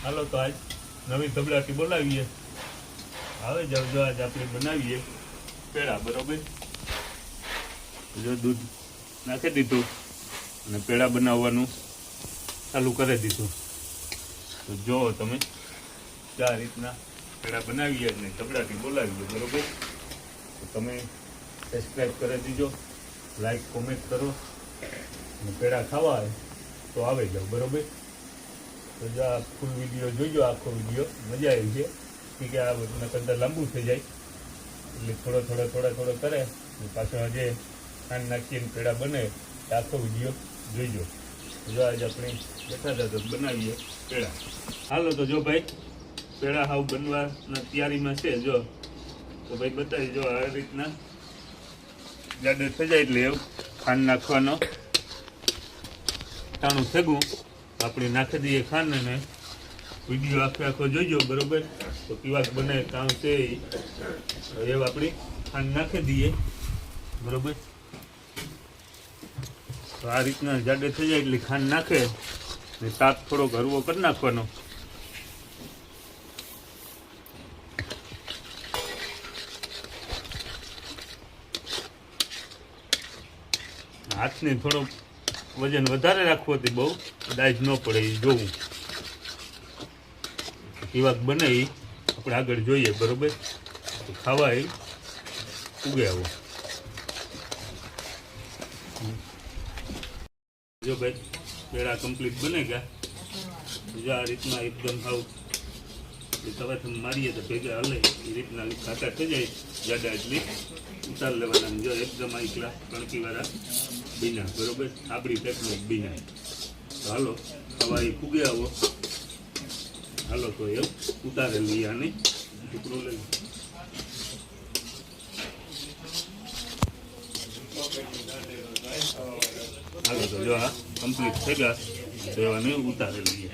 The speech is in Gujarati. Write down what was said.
હાલો તો આજ નવી ધબલાટી બોલાવીએ. આવે જાવ, જો આજ આપણે બનાવીએ પેડા. બરોબર, જો દૂધ નાખી દીધું અને પેડા બનાવવાનું ચાલુ કરી દીધું. તો જો તમે આ રીતના પેડા બનાવીએ અને ધબલાટી બોલાવીએ. બરોબર, તો તમે સબસ્ક્રાઈબ કરી દીજો, લાઈક કોમેન્ટ કરો અને પેડા ખાવા હોય તો આવે જાઓ. બરોબર, તો જો આ ફૂલ વિડીયો જોઈજો, આખો વિડીયો મજા આવી છે. ઠીક છે, આ બધું કરતાં લાંબુ થઈ જાય એટલે થોડો કરે અને પાછળ જે ખાંડ નાખીને પેડા બને એ આખો વિડીયો જોઈજો. જો આજે આપણે બેઠા હતા તો બનાવીએ પેડા. હાલો તો જો ભાઈ પેડા હાવ બનવાના તૈયારીમાં છે. જો તો ભાઈ બતાવી, જો આ રીતના જાડે થઈ જાય એટલે એવું ખાંડ નાખવાનો ટાણું થેગું આપણે નાખી દઈએ ખાંડ અને વિડીયો આખો જોઈજો. બરોબર, તો પીવાક બને કામ છે એવું આપણી ખાંડ નાખી દઈએ. બરોબર, તો આ રીતના જાડે થઈ જાય એટલે ખાંડ નાખે ને તાપ થોડોક હળવો કરી નાખવાનો. હાથને થોડોક વજન વધારે રાખવું હતી, બહુ દાજ ન પડે એ જોવું. પીવાક બને એ આપણે આગળ જોઈએ. બરોબર, તો ખાવા એ ઉગે આવો. જો ભાઈ પેડા કમ્પ્લીટ બને ગયા. જો આ રીતના એકદમ હાવ તવાથી મારીએ તો ભેગા હલે એ રીતના ખાતા થઈ જાય જાડા એટલી ઉતાર લેવાના. જો એકદમ આટલા કણકીવાળા બીના. બરોબર, આપણી ટેકનિક બીના. તો હાલો ખાવા એ ફૂગે આવો. હાલો તો એ ઉતારે લઈએ આને ટુકડું લઈ. હાલો તો જો આ કમ્પ્લીટ થઈ ગયા તો આને ઉતારે લઈએ.